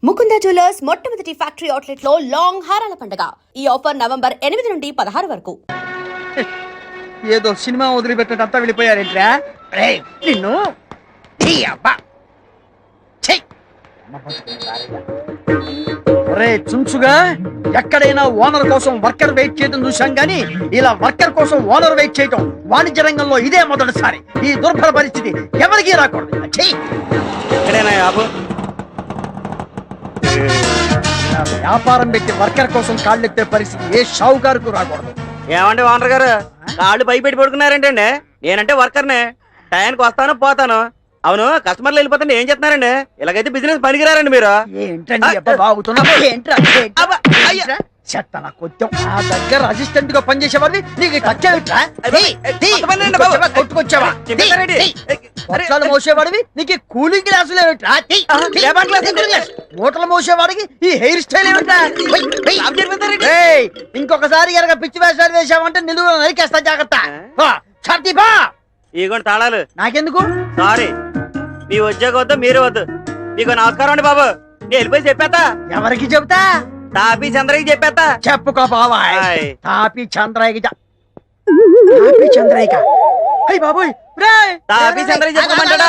Mukunda jewellers మొట్టమొదటి factory outlet లో long హారాల పండుగ. ఈ ఆఫర్ నవంబర్ 8 నుండి 16 వరకు. ఏదో సినిమా వదిలిపెట్టినట్టు అంతా వెళ్ళిపోయారేంట్రా? నిన్ను ఒరే చుంచుగా, ఎక్కడైనా ఓనర్ కోసం వర్కర్ వెయిట్ చేయడం చూసాం గానీ ఇలా వర్కర్ కోసం ఓనర్ వెయిట్ చేయడం వాణిజ్య రంగంలో ఇదే మొదటిసారి. ఈ దుర్భర పరిస్థితి ఎవరికీ రాకూడదు. వ్యాపారం పెట్టి వర్కర్ కోసం కాళ్ళెత్తే పరిస్థితి ఏ షావుకారుకు రాకూడదు. ఏమంటే ఓనర్ గారు కాళ్ళు పైపెట్టి పడుకున్నారేంటండి? నేనంటే వర్కర్నే, టైంకి వస్తాను పోతాను. అవును, కస్టమర్లు వెళ్ళిపోతాను ఏం చేస్తున్నారండి? ఇలాగైతే బిజినెస్ పనికిరారండి మీరు. నా దగ్గర అసిస్టెంట్ గా పనిచేసేవాడివి నీకు కొట్లాలు మోసేవాడివి నీకు కూలింగ్ గ్లాసులు ఏమిట్రా? మూటలు మోసేవాడికి ఈ హెయిర్ స్టైల్ ఏమిట్రా? ఇంకొకసారి కనుక పిచ్చి వేసాడు వేసావంటే నిలువ నరికేస్తా, జాగ్రత్త. ఇగోండి తాళాలు. నాకెందుకు? సారీ, మీ ఉద్యోగం వద్దు, మీరు వద్దు. మీకు నమస్కారం అండి బాబు. నేను వెళ్ళిపోయి చెప్పేస్తా. ఎవరికి చెబుతా? తాపీ చంద్రయ్యకి చెప్పేస్తా. చెప్పుకో బాబా. తాపీ చంద్రయ్యకి చంద్రయ్య అయ్యి బాబోయ్, తాపీ చంద్రయ్య చెప్పమంటాడా?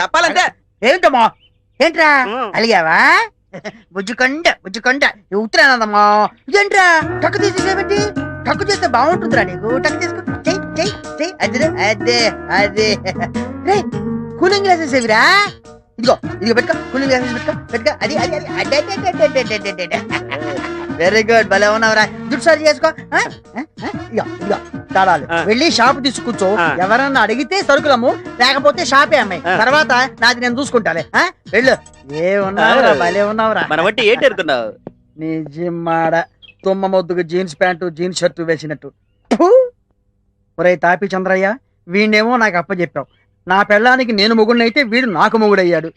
చెప్పాలంటే ఏంటమ్మా? ఏంట్రా అలిగావా? బుజ్జుకొండ ఉత్తరానందమ్మా. ఇదేంట్రా టక్కు తీసేసేబట్టి? టక్కు చేస్తే బాగుంటుందిరా నీకు. టక్కు తీసుకో, అదే అదే అదే. రే కూలింగ్ గ్లాసెస్ ఏవిరా? ఇదిగో పెట్టుకో, కూలింగ్ గ్లాసెస్ పెట్టుకో. అది వెరీ గుడ్, భలే ఉన్నావురా. దుడ్డు సారి చేసుకో. ఇదిగో తాళాలు. వెళ్ళి షాప్ తీసుకూర్చో. ఎవరన్నా అడిగితే సరుకులమ్ము, లేకపోతే షాపే అమ్మాయి. తర్వాత నాది నేను చూసుకుంటాలే. వెళ్ళు. ఏ ఉన్నావురా, భలే ఉన్నావురా. మన బట్టి ఏంటి ఎడుతున్నావు? నిజమాడ తుమ్మ మొద్దుకు జీన్స్ ప్యాంటు జీన్స్ షర్టు వేసినట్టు. ఒరే తాపి చంద్రయ్య, వీణేమో నాకు అప్పచెప్పావు. నా పెళ్ళానికి నేను మొగుడినైతే వీడు నాకు మొగుడయ్యాడు.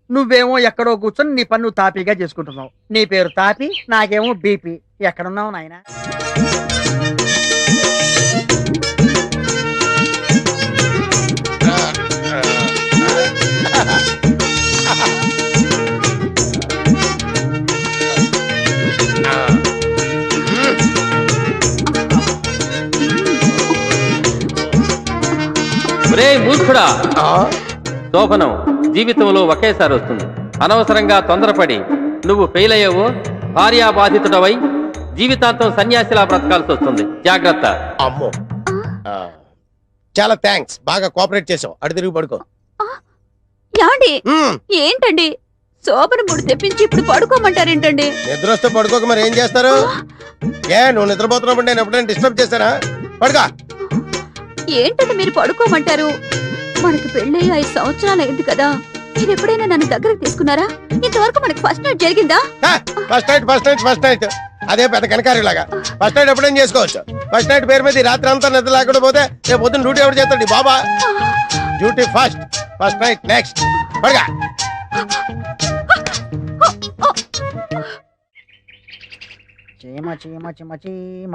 నువ్వేమో ఎక్కడో కూర్చొని నీ పన్ను తాపీగా చేసుకుంటున్నావు. నీ పేరు తాపి, నాకేమో బీపీ. ఎక్కడున్నావు నాయనా? రే మూర్ఖుడా, శోభనం జీవితంలో ఒకేసారి వస్తుంది. అనవసరంగా తొందరపడి నువ్వు ఫెయిల్ అయ్యావో భార్యాబాధితుడవై జీవితాంతం సన్యాసిలా బ్రతకాల్సి వస్తుంది. జాగ్రత్త. అమ్మో, చాలా థ్యాంక్స్, బాగా కోఆపరేట్ చేసావు. అటు తిరిగి పడుకో. ఏంటండి శోభన ముడి తెప్పించి ఇప్పుడు పడుకోమంటారేంటండి? నిద్ర వస్తే పడుకోక మరి ఏం చేస్తారు? నువ్వు నిద్రపోతున్నప్పుడు నేను ఎప్పుడైనా డిస్టర్బ్ చేశానా? పడుకో. ఏంటంటే మీరు పడుకోమంటారు? మనకు పెళ్ళి 5 సంవత్సరాలు అయింది కదా, మీరు ఎప్పుడైనా నన్ను దగ్గరకు తీసుకున్నారా? ఇంతవరకు మనకి ఫస్ట్ నైట్ జరిగిందా? ఫస్ట్ నైట్ అదే పెద్ద కనకారిలాగా. ఫస్ట్ నైట్ ఎప్పుడైనా చేసుకోవచ్చు. ఫస్ట్ నైట్ పేరు మీద రాత్రి అంతా నిద్ర లేకుండా పోతే రేపు పొద్దున్న డ్యూటీ ఎవరు చేస్తాడు? బాబా డ్యూటీ ఫస్ట్ నైట్ నెక్స్ట్. పడుగా. చీమ చీమ చీమ చీమ.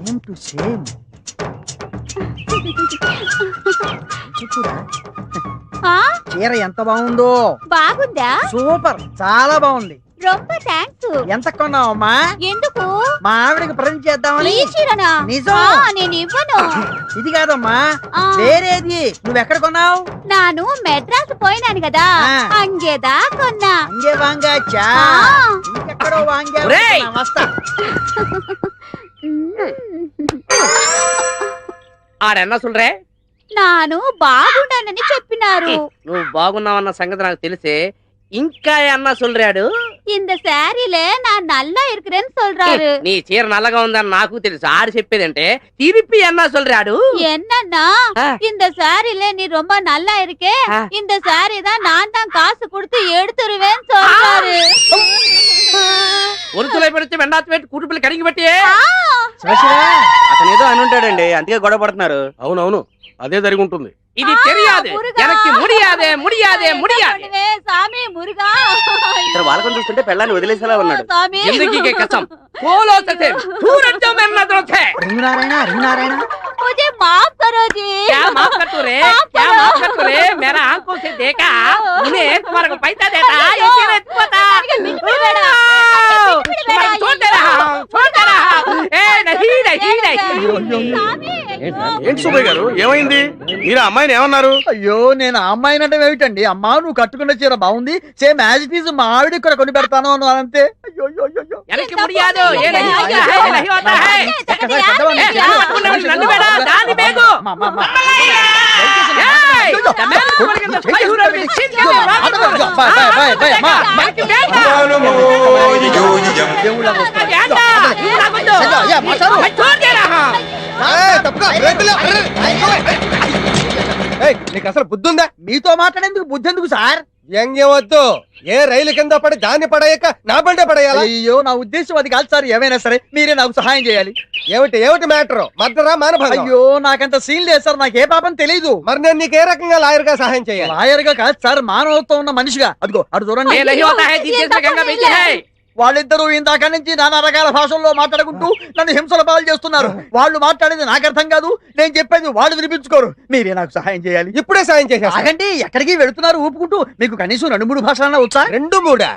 Same to same. చీర ఎంత బాగుందో. బాగుందా? సూపర్, చాలా బాగుంది. ரொம்ப థాంక్స్. ఎంత కొన్నావమ్మా? ఎందుకు? మా ఆవిడకి ప్రజెంట్ చేద్దామని. ఈ చీరనా? నిజం. నేను ఇవ్వను. ఇది కాదమ్మా, వేరేది. నువ్వెక్కడ కొన్నావు? నాను మెడ్రాస్ పోయినాను కదా, అంగేదా కొన్నా. అంగే వాంగాచా? ఇంకెక్కడో వాంగా. వస్తా. ఆడన్నా సుల్రే, నాను బాగుండానని చెప్పినారు. నువ్వు బాగున్నావన్న సంగతి నాకు తెలిసే. ఇంకా అన్నా சொல்றாడు, இந்த சாரில நான் நல்லா இருக்கிறேன்னு சொல்றாரு. నీ చీర నల్లగా ఉందని నాకు తెలుసు. ఆడు చెప్పేదంటే తిరిపి అన్నా சொல்றாడు. என்னன்னா இந்த சாரில நீ ரொம்ப நல்லா இருக்கே, இந்த சாரி தான் நான் தான் காசு கொடுத்து எடுத்துருவேன்னு சொல்றாரு. ఒరుతులై పెడితే వెండాత పెట్టి కుటుంబాలు కడిగి పెట్టి అతను ఏదో అని ఉంటాడండి, అందుకే గొడవ పడుతున్నారు. అవునవును, అదే జరిగి ఉంటుంది. இது தெரியாது எனக்கு முடியாదే முடியாదే முடியாது சாமி முருగా ఇక్కడ వాళ్ళకొని చూస్తుంటే పెళ్ళాన్ని వదిలేసేలా ఉన్నాడు. సామి जिंदगी के कसम बोलो सचे सूरज जो मेरे नजरों से రింగు నారాయణ मुझे माफ करो जी क्या माफ कर तू रे क्या माफ कर तू रे मेरा आंखों से देखा उन्हें तुम्हारे को पैसा देता ये तेरे पता तुम्हारे छोड़ दे रहा हूं ए नहीं नहीं नहीं ఏంటి సుబ్బయ్య గారు ఏమైంది? మీరు ఆ అమ్మాయిని ఏమన్నారు? అయ్యో నేను ఆ అమ్మాయిని అంటే ఏమిటండి? అమ్మా నువ్వు కట్టుకున్న చీర బాగుంది, సేమ్ యాజ్ ఇట్ ఈజ్ మా ఆవిడ కూడా కొని పెడతాను అన్నాను అంతే. అయ్యో అయ్యో అయ్యో எனக்கு முடியாது ये नहीं होता है ये नहीं होता है నన్ను బేడా దాని బేగు నీకు అసలు బుద్ధి ఉందా? మీతో మాట్లాడేందుకు బుద్ధి ఎందుకు సార్? వ్యంగ్యం వద్దు. ఏ రైలు కింద పడి దాన్ని పడేయక నా బండే పడేయాలా? అయ్యో నా ఉద్దేశం అది కాదు సార్. ఏమైనా సరే మీరే నాకు సహాయం చేయాలి. ఏమిటి మ్యాటర్? మర్డరా మానభంగం? అయ్యో నాకంత సీన్ లేదు సార్, నాకు ఏ పాపం తెలీదు. మరి నేను నీకు ఏ రకంగా లాయర్ గా సహాయం చేయాలి? లాయర్ గా కాదు సార్, మానవత్వం ఉన్న మనిషిగా. అదిగో అటు చూడండి. ये नहीं होता है जिस देश में गंगा बहती है వాళ్ళిద్దరూ ఇందాక నుంచి నానా రకాల భాషల్లో మాట్లాడుకుంటూ నన్ను హింసల పాలు చేస్తున్నారు. వాళ్ళు మాట్లాడేది నాకు అర్థం కాదు, నేను చెప్పేది వాళ్ళు వినిపించుకోరు. మీరే నాకు సహాయం చేయాలి. ఇప్పుడే సాయం చేసేస్తా. ఆగండి, ఎక్కడికి వెళుతున్నారు ఊపుకుంటూ? మీకు కనీసం 2-3 భాషలన్నా వచ్చా? 2-3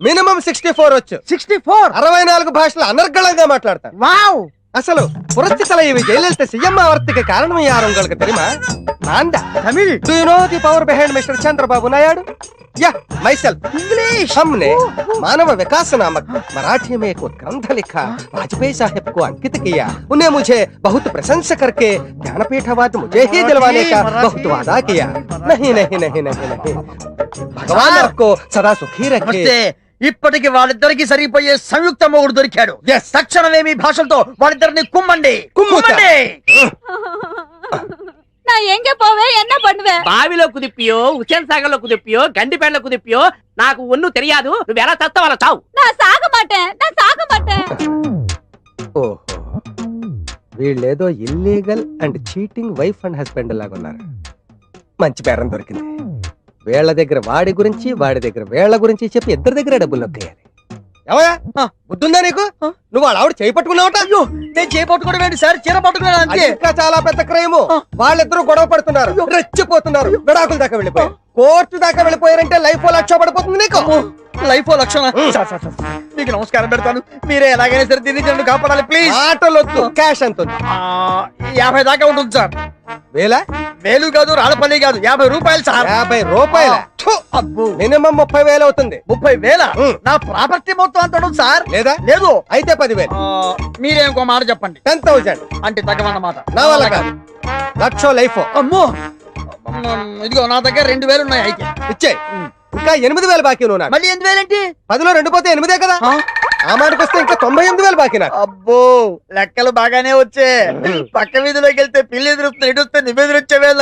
మినిమం 64 వచ్చు. 64 64 భాషలు అనర్గళంగా మాట్లాడతాను. వావ్! అసలు పురస్తి தலைவி జయలలిత సీఎం ఆవర్తికి కారణం యారు உங்களுக்கு தெரியுமா? నాందా Tamil. Do you know the power behind Mr. Chandrababu Naidu? या myself. इंग्लिश. हमने मानव विकास नामक मराठी में एक ग्रंथ लिखा, वाजपेयी साहब को अंकित किया. उन्हें मुझे बहुत प्रशंसा करके ज्ञानपीठ अवार्ड मुझे ही दिलवाने का बहुत वादा किया. नहीं नहीं नहीं नहीं नहीं. भगवान आपको सदा सुखी रखे. నమస్తే. ఇప్పటికి వాళ్ళిద్దరికి సరిపోయే సంయుక్త మొగుడు దొరికాడు. తక్షణమే మీ భాషలతో వాళ్ళిద్దరిని కుమ్మండి. కుమ్ముతా. நான் எங்க போவேன் என்ன பண்ணுவேன் బావిలో కుదిప్పియో హుసేన్ సాగర్ లో కుదిప్పియో గండిపేటలో కుదిప్పియో నాకు ఒన్ను తెలియదు నువ్వు ఎలా చస్తావు అలా చావు நான் சாக மாட்டேன் ఓహో, వీళ్ళేదో illegal and cheating wife and husband లాగా ఉన్నారు. మంచి పేరం దొరికింది. వీళ్ళ దగ్గర వాడి గురించి, వాడి దగ్గర వీళ్ళ గురించి చెప్పి ఇద్దరి దగ్గర డబ్బులు నొక్కేయాలి. ఏమయ్యా బుద్ధుందా నీకు? నువ్వు వాళ్ళ ఆవిడ చేయి పట్టుకున్నావుట? అయ్యో నేను చేపట్టుకోవడం ఏంటి సార్, చీర పట్టుకున్నాను అంతే. ఇంకా చాలా పెద్ద క్రైమ్. వాళ్ళిద్దరూ గొడవ పడుతున్నారు, రెచ్చిపోతున్నారు, విడాకుల దాకా వెళ్ళిపోయారు, కోర్టు దాకా వెళ్ళిపోయారంటే లైఫ్ లక్ష పడిపోతుంది నీకు. లైఫ్ లక్షణ. మీకు నమస్కారం పెడతాను, మీరే ఎలాగైనా సరే దీన్ని నన్ను కాపాడాలి ప్లీజ్. ఆటోలొద్దు, క్యాష్ ఎంత ఉంది? 50 దాకా ఉంటుంది సార్. వేలు కాదు, రాళ్ళపల్లి కాదు, 50 రూపాయలు సార్. 50 రూపాయల? అబ్బో, మినిమం 30,000 అవుతుంది. 30,000? నా ప్రాపర్టీ మొత్తం అంత ఉంటుంది సార్. లేదా? లేదు. అయితే 10,000. మీరే ఇంకో మాట చెప్పండి. 10,000 అంటే తగ్గమన్నమాట. నా వల్ల కాదు. లక్ష లైఫ్. అమ్మో, ఇదిగో నా దగ్గర 2,000 ఉన్నాయి. అయితే ఇచ్చేయి. ఇంకా 8,000 బాకీ నువ్వు నాకు. మళ్ళీ 8,000 ఏంటి? 10లో 2 పోతే 8 కదా. ఆ మాటకు వస్తే ఇంకా 98,000 బాకీ నాకు. అబ్బో, లెక్కలు బాగానే వచ్చే. పక్క వీధిలోకి వెళ్తే పిల్లి ఎదురుస్తుంది, ఎటు వస్తే నువ్వు వచ్చేవేళ.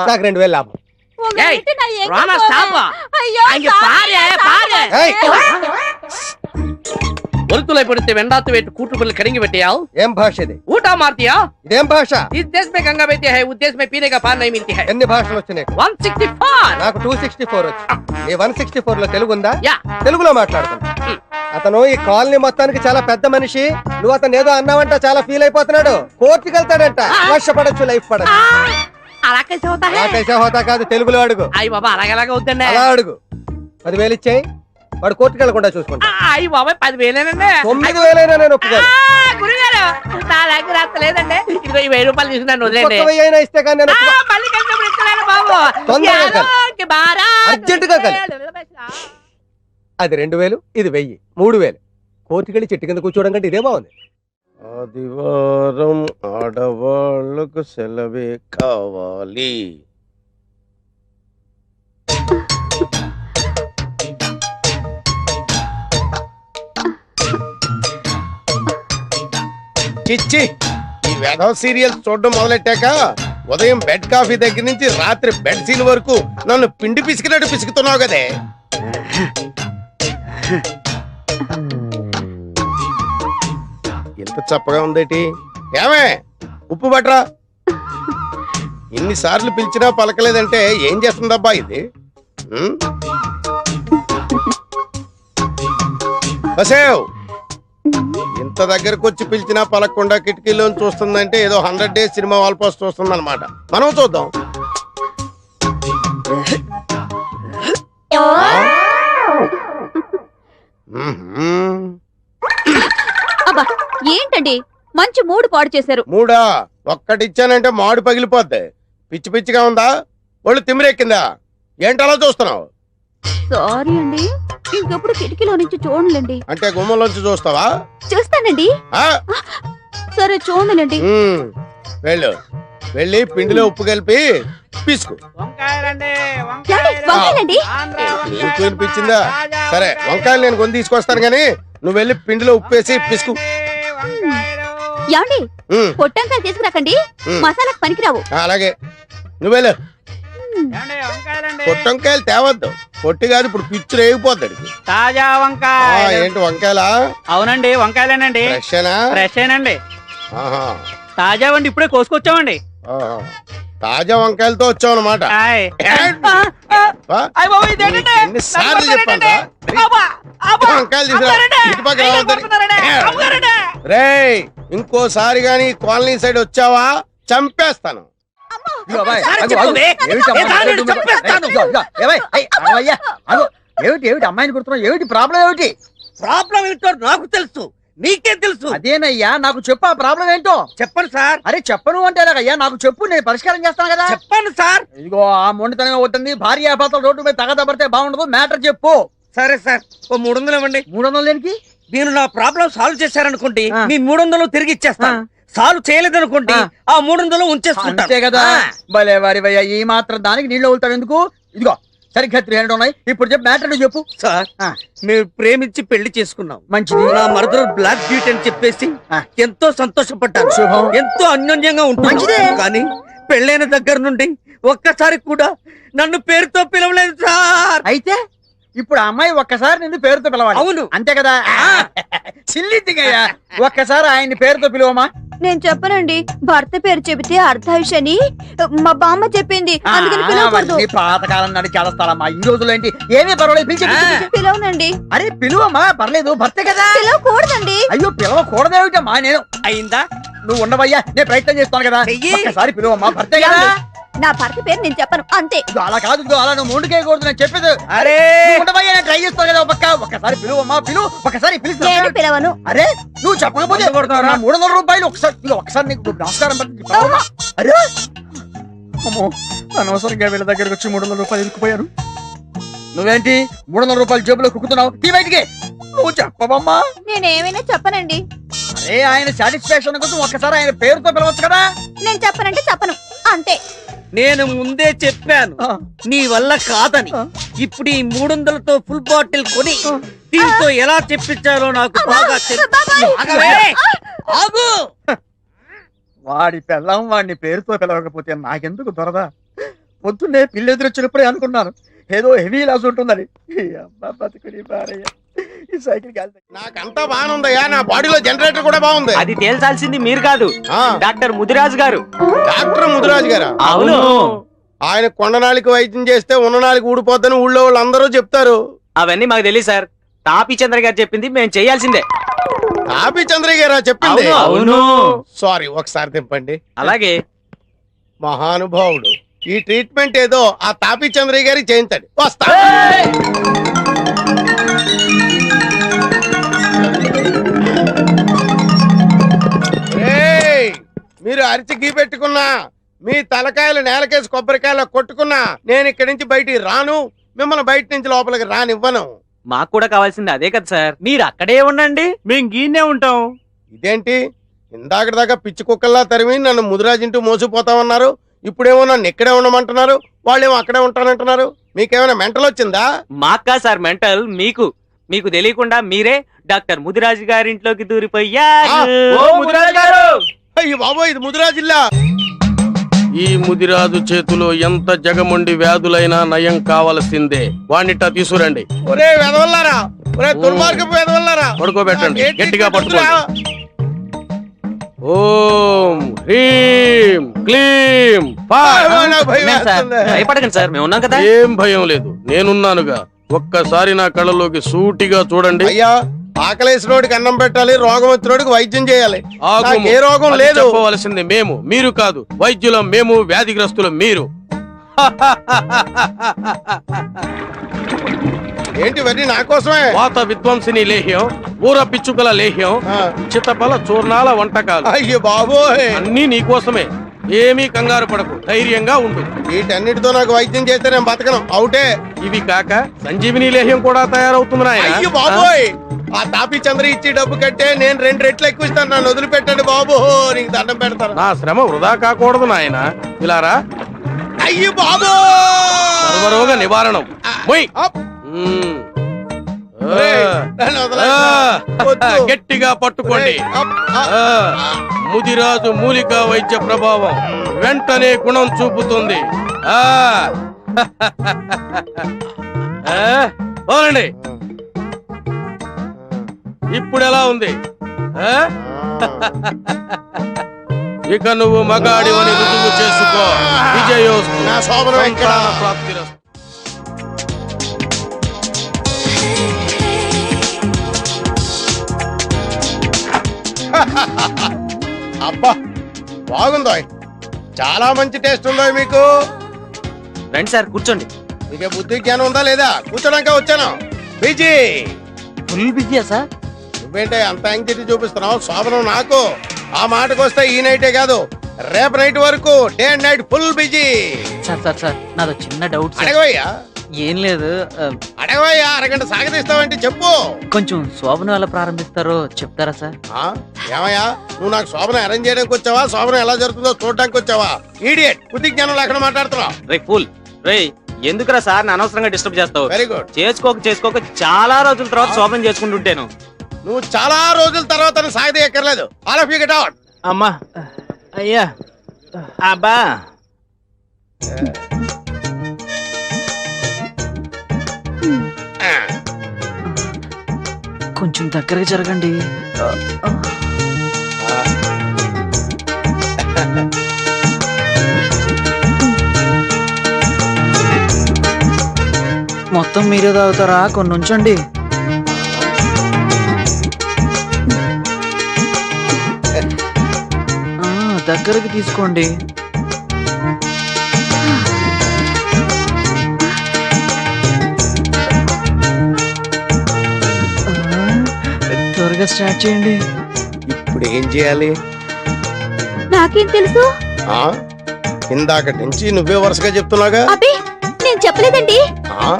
నాకు 2,000 లాభం. உங்ககிட்ட நான் எங்க రానా போவேன்? స్టాపా ஐயோ அங்க பாரு பாரு ఏయ్, ஒருத்துளை படுத்து வெண்டாத்து வைத்து கூட்டுக்குள்ள கடுங்கி வெட்டியால் ఏం భాష ఇది? ऊटा मारतिया ఇదేం భాష? इस देश में गंगा बहती है उस देश में पीने का पानी नहीं मिलती है ఎన్ని భాషలు వచ్చినాయి? 164 నాకు 264 వచ్చు. ఈ 164 లో తెలుగు ఉందా? యా తెలుగులో మాట్లాడుతున్నా. అతను ఈ కాలనీ మొత్తానికి చాలా పెద్ద మనిషి. నువ్వు అతను ఏదో అన్నావంట, చాలా ఫీల్ అయిపోతున్నాడు. కోర్టుకి వెళ్తాడంట. లక్ష పడచ్చు, లైఫ్ పడచ్చు. అలా कैसे होता है నాకైతే హోతా కాదు, తెలుగులో అడుగు. అయ్య బాబా అలాగలాగా వద్దండి అలా అడుగు. 10,000 ఇచ్చేయి, వాడు కోర్టుకి వెళ్ళకుండా చూసుకుంటా. అయ్య బాబాయ్ 10,000 9,000 నేను ఒప్పుకోను. గురుగారు నా దగ్గర అంత లేదండి. ఇదిగో ఈ 1,000 రూపాయలు తీసుకున్నాను వదిలేండి. 1,000 ఇస్తే కానీ నేను ఒప్పుకోను. మళ్ళీ కలిసి ఇస్తున్నాను బాబు తొందరగా కలు. యారోకి బారా అర్జెంటుగా కలు. అది 2,000, ఇది 1,000, 3,000. కోర్టుకి వెళ్ళి చెట్టు కింద కూర్చోవడం కంటే ఇదే బాగుంది. ఆదివారం ఆడవాళ్లకు సెలవే కావాలి. చిచ్చి, ఈ వేధవ సీరియల్స్ చూడడం మొదలెట్టాక ఉదయం బెడ్ కాఫీ దగ్గర నుంచి రాత్రి బెడ్ సీన్ వరకు నన్ను పిండి పిసికినట్టు పిసుకుతున్నావు కదే. ఎంత చప్పగా ఉందేటి? ఏమే ఉప్పు బట్రా. ఇన్నిసార్లు పిలిచినా పలకలేదంటే ఏం చేస్తుందబ్బా ఇది? ఉం? బసేవ్, ఇంత దగ్గరకు వచ్చి పిలిచినా పలకకుండా కిటికీలోని చూస్తుందంటే ఏదో 100 Days సినిమా వాల్ పోస్ట్ చూస్తుంది అనమాట. మనం చూద్దాం. అబ్బా ఏంటండి మంచి మూడు పాడు చేశారు. మూడా? ఒక్కటిచ్చానంటే మాడు పగిలిపోద్ది. పిచ్చి పిచ్చిగా ఉందా? ఒళ్ళు తిమ్మిరెక్కిందా? ఏంటలా చూస్తున్నావు? సారీ అండి, ఇంకెప్పుడు కిటికీలో నుంచి చూడలేండి. అంటే గుమ్మంలోంచి చూస్తావా? చూస్తానండి. ఆ? సరే చూడలేండి. వెళ్ళు, వెళ్ళి పిండిలో ఉప్పు కలిపి పిసుకు. వంకాయలండి వంకాయలండి. నీకు వినిపించిందా? సరే, వంకాయలు నేను కొని తీసుకొస్తాను గానీ నువ్వు వెళ్ళి పిండిలో ఉప్పు వేసి పిసుకు. ఏమండి ఉమ్, పొట్టంకాయలు తీసుకురాకండి, మసాలాకు పనికిరావు. అలాగే, నువ్వు వెళ్ళు. పొట్టంకాయలు తేవద్దు, పొట్టి కాదు, ఇప్పుడు పిచ్చు రేగిపోతాడు. తాజా వంకాయ. ఏంటి వంకాయలా? అవునండి వంకాయలేనండి. ఫ్రెషేనా? ఫ్రెషేనండి. ఆహా, తాజా వండి ఇప్పుడే కోసుకొచ్చామండి. ఆహా. తాజా వంకాయలతో వచ్చావు అనమాట. ఆయ్. ఎన్నిసార్లు చెప్పాను వంకాయలు తీసుకురా. రేయ్, ఇంకోసారి గాని కాలనీ సైడ్ వచ్చావా చంపేస్తాను. ఏమిటి అమ్మాయిని కుడుతున్నావు? ఏమిటి ప్రాబ్లం? ఏమిటి ప్రాబ్లం ఏంటో నాకు తెలుసు, నీకే తెలుసు. అదేనయ్యా, నాకు చెప్పు ఆ ప్రాబ్లం ఏంటో. చెప్పండి సార్. అరే చెప్పను అంటే ఎలాగయ్యా? నాకు చెప్పు, నేను పరిష్కారం చేస్తాను కదా. చెప్పండి సార్. ఇదిగో ఆ మొండితనం అవుతుంది. భార్య భర్తలు రోడ్డు మీద తగదబడితే బాగుండదు. మ్యాటర్ చెప్పు. సరే సార్, ఓ 300 ఇవ్వండి. 300 దేనికి? మీరు నా ప్రాబ్లం సాల్వ్ చేశారనుకోండి, ఆ. మీ 300 తిరిగి ఇచ్చేస్తాను. సాల్వ్ చేయలేదనుకోండి, ఆ 300 ఉంచేసుకుంటా. అంతే కదా. భలే వారివయ్యా, ఈ మాత్రం దానికి నీళ్ళు వదులుతావు ఎందుకు? ఇదిగో సరిగ్గా 300 ఉన్నాయి. ఇప్పుడు చెప్పు, మ్యాటర్ చెప్పు. సార్, మేము ప్రేమించి పెళ్లి చేసుకున్నాం. మంచిది. నా మరదలు బ్లాక్ బ్యూటీ అని చెప్పేసి ఎంతో సంతోషపడ్డాను. శుభం. ఎంతో అన్యోన్యంగా మంచిదే. ఉంటుంది. కానీ పెళ్ళైన దగ్గర నుండి ఒక్కసారి కూడా నన్ను పేరుతో పిలవలేదు సార్. అయితే ఇప్పుడు ఆ అమ్మాయి ఒక్కసారి నిన్ను పేరుతో పిలవాలి. అవును. అంతే కదా. చిల్లిద్దిగయ్యా, ఒక్కసారి ఆయన్ని పేరుతో పిలువమా. నేను చెప్పనండి, భర్త పేరు చెబితే అర్ధాయుషని మా బామ్మ చెప్పింది, అందుకని పిలవకూడదు. అవన్నీ పాతకాలం నాటి చేస్తాలమ్మా. ఈ రోజులో ఏంటి? ఏమీ పర్వాలేదు, పిలిచి. పిలవనండి. అరే పిలువమ్మా, పర్లేదు, భర్తే కదా. పిలవకూడదండి. అయ్యో పిలవకూడదేమిటమ్మా? నేను అయిందా? నువ్వు ఉండవయ్యా, నేను ప్రయత్నం చేస్తాను కదా. చెయ్యి. ఒక్కసారి పిలువమ్మా, భర్తే కదా. నా భర్త పేరు నేను చెప్పను, అంతే. ఇదిగో అలా కాదు, ఇదిగో అలా నువ్వు ముందుకేయకూడదు, నేను చెప్పేది. అరే నువ్వు ఉండవయ్యా, నేను ట్రై చేస్తాను కదా. ఒక్కసారి పిలువమ్మా, ఒక్కసారి నేను పిలుస్తా. పిలవను. అరే నువ్వు చెప్పకపోతే వంద కొడతావా? నా 300 రూపాయలు ఒకసారి నీకు నమస్కారం పెట్టు. అరే అమ్మో, అనవసరంగా వీళ్ళ దగ్గరకు వచ్చి 300 రూపాయలు ఇరుక్కుపోయారు. నువ్వేంటి 300 రూపాయలు జేబులో కుక్కుతున్నావు? తీ బయటికి. నువ్వు చెప్పవమ్మా. నేనేమైనా చెప్పనండి. అరే ఆయన సాటిస్ఫాక్షన్ కోసం ఒక్కసారి ఆయన పేరుతో పిలవచ్చు కదా. నేను చెప్పనంటే చెప్పను, అంతే. నేను ముందే చెప్పాను ఆ. నీ వల్ల కాదని. ఇప్పుడు ఈ 300తో ఫుల్ బాటిల్ కొని దీంతో ఎలా చెప్పించాలో నాకు బాగా తెలుసు. ఆగవే. ఆగు. వాడి పెళ్ళం వాడిని పేరుతో పిలవకపోతే నాకెందుకు దొరదా? పొద్దున్నే పిల్లి ఎదురొచ్చినప్పుడే అనుకున్నాను ఏదో హెవీ లాస్ ఉంటుందని. ఈ అమ్మ బతుకుని భార్య. ఈ సైకిల్ కాదు. నాకంతా బాగానే ఉందయ్యా, నా బాడీలో జనరేటర్ కూడా బాగుంది. అది తేల్చాల్సింది మీరు కాదు, ఆ, డాక్టర్ ముదిరాజు గారు. డాక్టర్ ముదిరాజు గారా? అవును. ఆయన కొండనాలికి వైద్యం చేస్తే ఉన్ననాలికి ఊడిపోద్దని ఊళ్ళో వాళ్ళు అందరూ చెప్తారు. అవన్నీ మాకు తెలియదు సార్, తాపీ చంద్ర గారు చెప్పింది మేము చేయాల్సిందే. తాపి చంద్రయ్య గారా చెప్పింది? అవును. సారీ, ఒకసారి తెంపండి. అలాగే. మహానుభావుడు, ఈ ట్రీట్మెంట్ ఏదో ఆ తాపి చంద్రయ్య గారికి చేయించండి. వస్తా. ఏయ్, మీరు అరిచి గీ పెట్టుకున్నా, మీ తలకాయలు నేలకేసి కొబ్బరికాయలు కొట్టుకున్నా నేను ఇక్కడి నుంచి బయటికి రాను, మిమ్మల్ని బయట నుంచి లోపలికి రానివ్వను. మాకు కూడా కావాల్సింది అదే కదా సార్, మీరు అక్కడే ఉండండి, మేము గీనే ఉంటాం. ఇదేంటి ఇందాక దాకా పిచ్చి కుక్కల్లా తరిమి నన్ను ముదిరాజింటూ మోసిపోతామన్నారు, ఇప్పుడేమో నన్ను ఇక్కడే ఉండమంటున్నారు, వాళ్ళేమో అక్కడే ఉంటానంటున్నారు. మీకేమైనా మెంటల్ వచ్చిందా? మాకా సార్ మెంటల్, మీకు మీకు తెలియకుండా మీరే డాక్టర్ ముదిరాజు గారింట్లోకి దూరిపోయారు. ఓ ముదిరాజు గారు! అయ్యి బాబో, ఇది ముదిరాజిల్లా. ఈ ముదిరాజు చేతిలో ఎంత జగమొండి వ్యాధులైనా నయం కావలసిందే. వాణ్ణిట్టా తీసుకురండి. ఒరే వెదవల్లారా, ఒరే దుర్మార్గపు వెదవల్లారా, పడుకోబెట్టండి, ఏంటి గట్టిగా పట్టుకురా? ఓం హ్రీం క్లీం ఫట్. నాకు భయం వేస్తుంది. భయపడకండి సార్ మేము ఉన్నాం కదా. ఏం భయం లేదు, నేనున్నానుగా. ఒక్కసారి నా కళ్ళలోకి సూటిగా చూడండి. అయ్యా, ఆకలేసినోడికి అన్నం పెట్టాలి, రోగం వచ్చినోడికి వైద్యం చేయాలి. ఆగుము. నాకు ఏ రోగం అది లేదు. చెప్పవలసింది మేము, మీరు కాదు. వైద్యులం మేము, వ్యాధిగ్రస్తులం మీరు. ఏంటి ఇవన్నీ నా కోసమే? వాత విధ్వంసిని లేహ్యం, ఊర పిచ్చుకల లేహ్యం, ఆ. చిత్తపల చూర్ణాల వంటకాలు అయ్యో బాబోయ్, అన్నీ నీకోసమే. ఏమీ కంగారు పడకు, ధైర్యంగా ఉండు. వీటన్నిటితో నాకు వైద్యం చేస్తే నేను బతకను, అవుటే. ఇవి కాక సంజీవిని లేహ్యం కూడా తయారవుతుంది నాయనా. అయ్యో బాబోయ్, ఆ తాపి చంద్ర ఇచ్చి డబ్బు కట్టే నేను 2 రెట్లు ఎక్కువ ఇస్తాను. నన్ను వదిలిపెట్టండి బాబు, నీకు దండం పెడతాను. నా శ్రమ వృధా కాకూడదు నాయన. ఇలారా, అయ్యో బాబు, సర్వరోగ నివారణం. మొయ్. మ్మ్. నన్ను ఆ, వదలండి. వద్దు. గట్టిగా పట్టుకోండి. అప్, ఆ, ఆ, ముదిరాజు మూలికా వైద్య ప్రభావం వెంటనే గుణం చూపుతుంది. ఆ ఆ, పోనండి. ఇప్పుడు ఎలా ఉంది? ఆ? ఇక నువ్వు మగాడివని రుజువు చేసుకో. విజయోస్తు. నా శోభనం ఎక్కడ? సంతాన ప్రాప్తిరస్తు. అబ్బా బాగుందో, చాలా మంచి టేస్ట్ ఉందో మీకు. రండి సార్ కూర్చోండి. మీకే బుద్ధి జ్ఞానం ఉందా లేదా? కూర్చోడానికి వచ్చాను. బిజీ. ఫుల్ బిజీయా సార్? నువ్వేంటే అంత యాంగ్జైటీ చూపిస్తున్నావు? శోభనం నాకు. ఆ మాటకు వస్తే ఈ నైటే కాదు, రేపు నైట్ వరకు day and night full busy. Sir నాదో చిన్న డౌట్ సార్. అడగవయ్యా, ఏం లేదు, అడగవయ్యా. అరగంట సాగదీస్తావంటే చెప్పు. కొంచెం శోభనం ఎలా ప్రారంభిస్తారో చెప్తారా సార్? ఆ, ఏమయ్యా, నువ్వు నాకు శోభనం అరేంజ్ చేయడానికి వచ్చావా, శోభనం ఎలా జరుగుతుందో చూడడానికి వచ్చావా? ఈడియట్, బుద్ధి జ్ఞానం లేకుండా మాట్లాడుతున్నావు. రే ఫుల్ రే, ఎందుకురా సార్ అనవసరంగా డిస్టర్బ్ చేస్తావు? Very good. చేసుకోక చాలా రోజుల తర్వాత శోభనం చేసుకుంటుంటాను. నువ్వు చాలా రోజుల తర్వాత సాగదీయక్కర్లేదు. All of you get out. అమ్మా, అయ్యా, అబ్బా. కొంచెం దగ్గరగా జరగండి. మొత్తం మీరే తాగుతారా? కొన్ని ఉంచండి. దగ్గరికి తీసుకోండి. త్వరగా స్టార్ట్ చేయండి. ఇప్పుడు ఏం చేయాలి? నాకేం తెలుసు? ఆ, ఇందాక నుంచి నువ్వే వరుసగా చెప్తున్నాగా. అబ్బే, నేను చెప్పలేదండి. ఆ,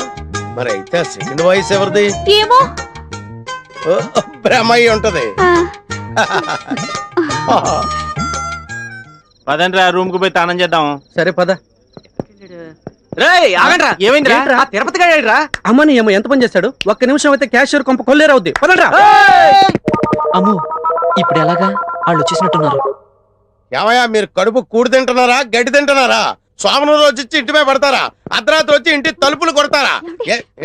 మరి అయితే సెకండ్ వాయిస్ ఎవరిది? ఏమో. ఓ, బ్రహ్మయ్య ఉంటది. పదండ్రా రూమ్ కు పోయి తానం చేద్దాం. సరే పద. రేయ్ ఆగండ్రా, ఏమైందిరా? ఏంట్రా? ఆ తిరుపతి గాడేడ్రా? అమ్మని ఏమో ఎంత పని చేస్తాడు? ఒక్క నిమిషం అయితే క్యాషియర్ కొంప కొల్లేరవుద్ది. పదండ్రా. అమ్మో, ఇప్పుడు ఎలాగా? వాళ్ళు వచ్చేసినట్టున్నారు. ఏమయ్యా, మీరు కడుపు కూడి తింటున్నారా, గడ్డి తింటున్నారా? సోమనం రోజు వచ్చి ఇంటిపై పడతారా? అర్ధరాత్రి వచ్చి ఇంటి తలుపులు కొడతారా?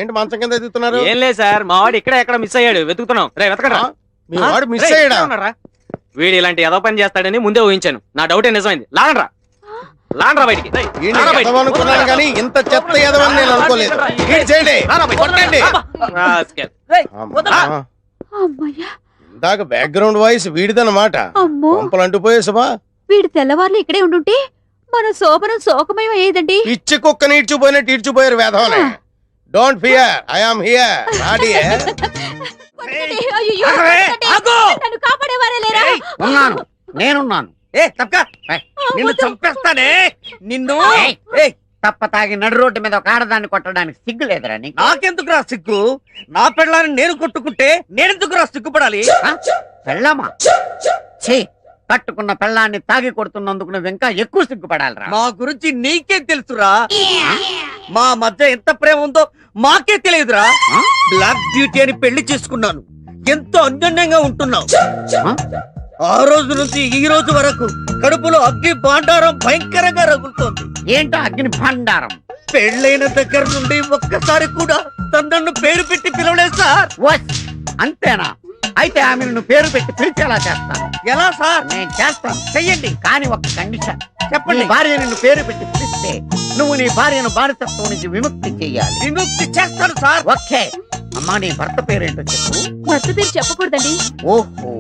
ఏంటి మంచం కింద ఎదుగుతున్నారు? ఏం లేదు సార్, మా వాడు ఇక్కడ ఎక్కడ మిస్ అయ్యాడు, వెతుకుతున్నాం. రే వెతకరా. మీ వాడు మిస్ అయ్యాడా? వీడు ఇలాంటి ఏదో పని చేస్తాడని ముందే ఊహించాను. నా డౌటే నిజమైంది. లాగండ్రా లాగండ్రా బయటికి. రేయ్, ఈయన లాగరా బయటికి. ఎదవనుకున్నాను కానీ ఇంత చెత్త ఎదవని నేను అనుకోలేదు. ఈడు చేయండి. లాగరా బయటికి. కొట్టండి. రాస్కెల్. అమ్మా. అమ్మయ్యా, ఇందాక బ్యాక్గ్రౌండ్ వాయిస్ వీడిదన్నమాట. అమ్మో, పంపలు అంటుపోయేసమా? వీడు తెల్లవార్లు ఇక్కడే ఉండుంటే మన శోభనం శోకమయం అయ్యేదండి. పిచ్చి కుక్కని ఈడ్చుపోయినట్టు ఈడ్చుపోయారు వేధవనే. Don't fear, I am here. రాడి. కొట్టకండి, అయ్యయ్యో, అరే, కొట్టకండి. ఆగు. నన్ను కాపాడేవారే లేరా? ఉన్నాను, నేనున్నాను. నిన్ను చంపేస్తానే నిన్ను. తప్ప తాగి నడు రోడ్డు మీద ఒక ఆడదాన్ని కొట్టడానికి సిగ్గు లేదురా నీకు? నాకెందుకురా సిగ్గు? నా పెళ్ళాన్ని నేను కొట్టుకుంటే నేనెందుకురా సిగ్గుపడాలి? పెళ్ళామా? ఛీ, కట్టుకున్న పెళ్ళాన్ని తాగి కొడుతున్నందుకు నువ్వు ఇంకా ఎక్కువ సిగ్గుపడాలిరా. మా గురించి నీకే తెలుసురా. మా మధ్య ఎంత ప్రేమ ఉందో మాకే తెలియదురా. బ్లాక్ బ్యూటీ అని పెళ్లి చేసుకున్నాను. ఎంతో అన్యోన్యంగా ఉంటున్నావు. ఆ రోజు నుంచి ఈ రోజు వరకు కడుపులో అగ్ని భాండారం భయంకరంగా రగులుతోంది. ఏంటో అగ్ని భండారం? పెళ్ళైన దగ్గర నుండి ఒక్కసారి కూడా తనను పేరు పెట్టి పిలవలేదు సార్. వస్, అంతేనా? అయితే ఆమెను నువ్వు పేరు పెట్టి పిలిచేలా చేస్తాను. ఎలా సార్? నేను చేస్తాను, చెయ్యండి. కానీ ఒక కండిషన్. చెప్పండి. నీ భార్య నిన్ను పేరు పెట్టి పిలిస్తే నువ్వు నీ భార్యను బానిసత్వం నుంచి విముక్తి చెయ్యాలి. విముక్తి చేస్తాను సార్. ఓకే అమ్మా, నీ భర్త పేరేంటో చెప్పు. భర్త పేరు చెప్పకూడదండి. ఓహో,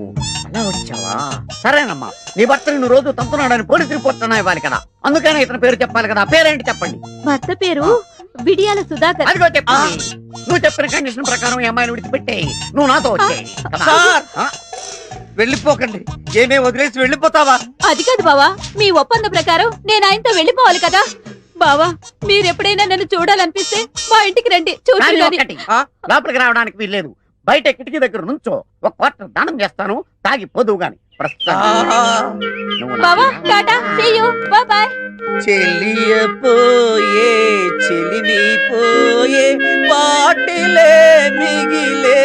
అలా వచ్చావా? సరేనమ్మా, నీ భర్త నిన్ను రోజు తంతున్నాడని పోలీస్ రిపోర్ట్ అన్నా ఇవ్వాలి కదా, అందుకనే ఇతని పేరు చెప్పాలి కదా. పేరేంటి చెప్పండి. భర్త పేరు విడియాల సుధాకర్. అదిగో చెప్పింది. నువ్వు చెప్పిన కండిషన్ ప్రకారం ఈ అమ్మాయిని విడిచిపెట్టేయి. నువ్వు నాతో వచ్చేయి. సార్ వెళ్ళిపోకండి. ఏమే వదిలేసి వెళ్ళిపోతావా? అది కాదు బావా, మీ ఒప్పంద ప్రకారం నేను ఆయనతో వెళ్ళిపోవాలి కదా. బావా, మీరెప్పుడైనా నన్ను చూడాలనిపిస్తే మా ఇంటికి రండి. కానీ చూడండి. ఒకటి, లోపలికి రావడానికి వీల్లేదు. బయట కిటికీ దగ్గర నుంచో ఒక క్వార్టర్ దానం చేస్తాను, తాగి పోదువు గాని. బావా tata, see you, bye bye. చెలియపోయే చెలిమి పోయే పాటిలే మిగిలే.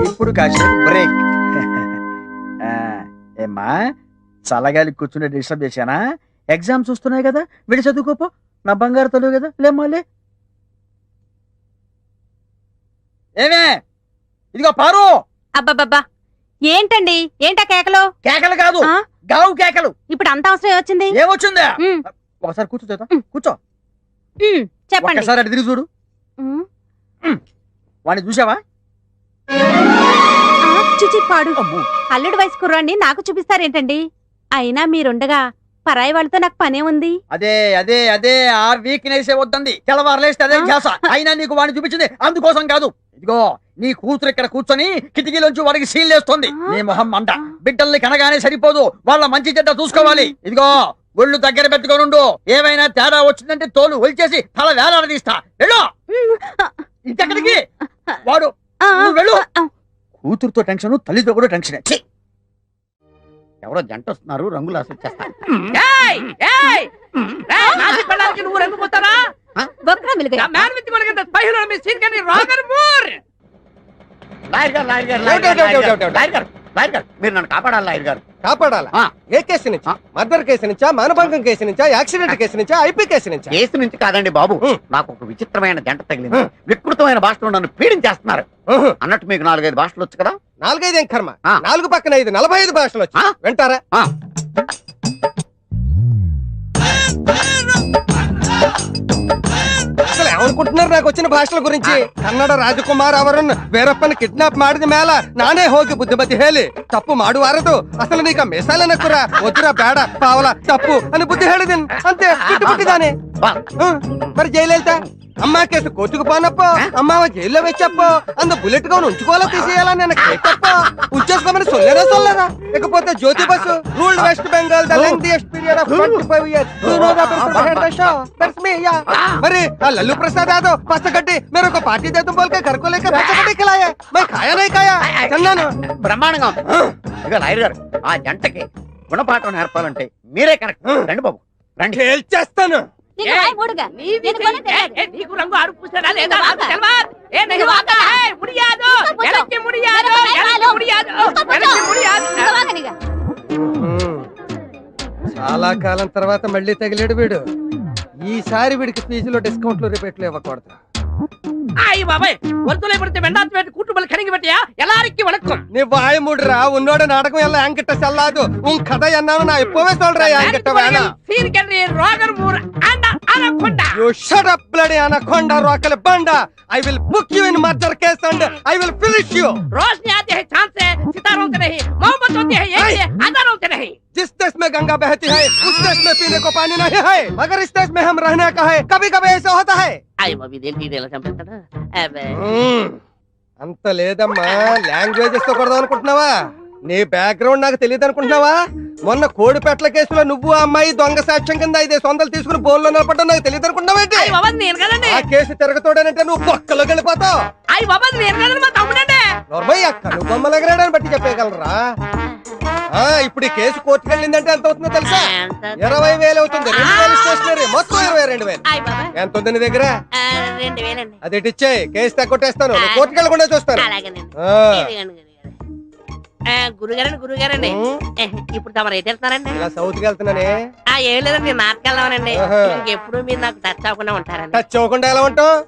ఇప్పుడు కాసేపు బ్రేక్. ఏమ్మా, చల్లగాలి కూర్చుని డిస్టర్బ్ చేశానా? ఎగ్జామ్స్ వస్తున్నాయి కదా, విడి చదువుకోపో. నా బంగారు తల్లి కదా, లేమ్మాలే. ఏమే, ఇదిగో పారు. అబ్బబ్బబ్బా, ఏంటండి? ఏంటా కేకలు? కేకలు కాదు, ఆ? గావు కేకలు. ఇప్పుడు అంత అవసరం వచ్చింది. ఏమొచ్చిందా? ఉమ్, ఒకసారి కూర్చో చేత, కూర్చో. చెప్పండి. ఒకసారి అటు తిరిగి చూడు. ఉమ్, వాడిని చూసావా? చిచి పాడు. అమ్మో. అల్లుడు వయసు కుర్రాన్ని నాకు చూపిస్తారేంటండి? అయినా మీరుండగా పరాయి వాళ్ళతో నాకు పనే ఉంది. అదే అదే అదే ఆ వీక్నెస్ వద్దంది. తెల్లవారులేస్తే అదే ధ్యాస. అయినా నీకు వాడిని చూపించింది అందుకోసం కాదు. ఇదిగో నీ కూతురు ఇక్కడ కూర్చొని కిటికీలోంచి వాడికి సీల్లేస్తుంది. నీ మొహం మంట. బిడ్డల్ని కనగానే సరిపోదు, వాళ్ళ మంచి చెడ్డ చూసుకోవాలి. ఇదిగో ఒళ్ళు దగ్గర పెట్టుకోనుండు. ఏమైనా తేడా వచ్చిందంటే తోలు ఒలిచేసి తల వేలాడదీస్తా. వెళ్ళు. ఇంకెక్కడికి? వాడు నువ్వు వెళ్ళు. కూతురుతో టెన్షన్, తల్లితో కూడా టెన్షన్. ఎవరో జంట వస్తున్నారు, రంగులు ఆశించేస్తారు. ఏయ్, ఏయ్, ఏయ్, నాసి పెళ్ళానికి నువ్వు రంగు పోతారా? బొక్కన మిలుగు. నా మ్యాన్ విత్ కొలగంత స్పైహులో మీ సీన్ కని రాగర్ మూర్. లాయర్ గారు, లాయర్ గారు, లాయర్ గారు, లాయర్ గారు, లాయర్ గారు, లాయర్ గారు, మీరు నన్ను కాపాడాలి లాయర్ గారు. కాపాడాలా? ఆ. ఏ కేసు నుంచి? మర్డర్ కేసు నుంచా, మానభంగం కేసు నుంచా, యాక్సిడెంట్ కేసు నుంచా, ఐపీ కేసు నుంచా? కేసు నుంచి కాదండి బాబు, నాకు ఒక విచిత్రమైన జంట తగిలింది. వికృతమైన భాషలో నన్ను పీడించేస్తున్నారు. అన్నట్టు మీకు 4-5 భాషలు వచ్చు కదా? 4-5 ఏం కర్మ, ఆ. 4 పక్కన 5 45 భాషలు వచ్చి ఆ. వింటారా? ఆ. అసలు ఏమనుకుంటున్నారు నాకు వచ్చిన భాషల గురించి? ಕನ್ನಡ ರಾಜಕುಮಾರ್ ಅವರನ್ನು ವೀರಪ್ಪನ ಕಿಡ್ನಾಪ್ ಮಾಡಿದ ಮೇಲ ನಾನೇ ಹೋಗಿ ಬುದ್ಧಿಮತಿ ಹೇಳಿ ತಪ್ಪು ಮಾಡುವಾರದು. ಅಸಲು ನೀಕ ಮೇಸಾಲನಕ್ಕುರ ವಜ್ರ ಬೇಡ ಪಾವಲ ತಪ್ಪು అని బుద్ధి ಹೇಳಿದೀನಿ అంతే. ಬಿಟ್ಟಿದ್ದಾನೆ. మరి జైలెళ్తా అమ్మా కేసు కోర్టుకు పోనప్పో, అమ్మావ జైల్లో వెచ్చప్పో, అందు బుల్లెట్ గా ఉంచుకోవాలో తీసేయాలని నేను కేటప్పో ఉచ్చేసుకోమని సొల్లేదా సొల్లదా? ఇకపోతే Jyoti Basu ruled West Bengal the lengthiest period of 25 years. You know that head the show. That's me, yeah. మరి ఆ లల్లు ప్రసాద్ యాదవ్ పచ్చగడ్డి మీరు ఒక పార్టీ దేతం బోల్కే घर को लेकर పచ్చగడ్డి ఖిలాయే. मैं खाया नहीं खाया తిన్నాను. బ్రహ్మాండంగా ఉంది. ఇక లాయర్ గారు, ఆ జంటకి గుణపాఠం నేర్పాలంటే మీరే కరెక్ట్. రండి బాబు, రండి. చేస్తాను. నీకు వాయి మూడుగా. నేను కొనే తెలియదు. నీకు రంగు ఆరు పూసాడా లేదా నాకు తెలవదు. ఏ నీకు వాకా హై ముడియాదు. ఎలక్కి ముడియాదు. ఎలక్కి ముడియాదు. ఎలక్కి ముడియాదు. వాగనిగా. చాలా కాలం తర్వాత మళ్ళీ తగిలేడు వీడు. ఈసారి వీడికి ఫీజులో డిస్కౌంట్లు రిపేట్లు ఇవ్వకూడదు. ஐய் பாபே ஒருத்தலை படுத்து வெண்டாத்து வேட்டு கூட்டுமல் கணங்கி வெட்டியா எல்லாருக்கும் வணக்கம். நீ வாய மூடுறா. உன்னோட நாடகம் எல்லாம் என்கிட்ட செல்லாது. உன் கதை என்னன்னு நான் இப்பவே சொல்றேன். என்கிட்ட வேணாம். Sean Connery Roger Moore and Anaconda. You shut up bloody anaconda rockle banda. I will book you in murder case and I will finish you. रोशनी आती है चांद से, सितारों से नहीं, मोहब्बत होती है एक से, अदारों से नहीं. जिस देश में गंगा बहती है उस देश में पीने को पानी नहीं है, मगर इस देश में हम रहने का है. कभी कभी ऐसा होता है. అయ్య బాబీ దేంటి ఇలా చంపేస్తాడా? అబ్బే అంత లేదమ్మా. లాంగ్వేజెస్ తో కొడదాం అనుకుంటున్నావా? నీ బ్యాక్గ్రౌండ్ నాకు తెలియదు అనుకుంటున్నావా? మొన్న కోడిపెట్ల కేసులో నువ్వు ఆ అమ్మాయి దొంగ సాక్ష్యం కింద 5 వందలు తీసుకుని బోన్లో నిలబడ్డా నాకు తెలియదు అనుకుంటున్నావేంటి? అయ్య బాబా నేను కదండి. ఆ కేసు తిరగతోడనంటే నువ్వు బొక్కలోకి వెళ్ళిపోతావు. అయ్య బాబా నేను కదండి, మా తమ్ముడండి. నోర్మయ్య అక్క నువ్వు బొమ్మలగరాడని బట్టి చెప్పగలరా? ఇప్పుడు ఈ కేసు కోర్టుకు వెళ్ళిందంటే ఎంత అవుతుందో తెలుసా? 20,000 అవుతుంది. 2,000 స్టేషనరీ, మొత్తం 22,000. అయ్య బాబా ఎంత ఉంది నీ దగ్గర? 2,000 అండి. అది ఇచ్చేయి. కేసు తగ్గొట్టేస్తాను. కోర్టుకు వెళ్ళకుండా చూస్తాను. అలాగేనండి. ఆ. ఇదిగోండి. గురుగారండి ఇప్పుడు తమరు ఎటు వెళ్తున్నారండి? ఇలా సౌత్ కి వెళ్తున్నానే. ఏం లేదండి, నేను నాటకెళ్దామనండి. ఆహా. ఇంకెప్పుడు మీరు నాకు టచ్ అవ్వకుండా ఉంటారండి. టచ్ అవ్వకుండా ఎలా ఉంటావు?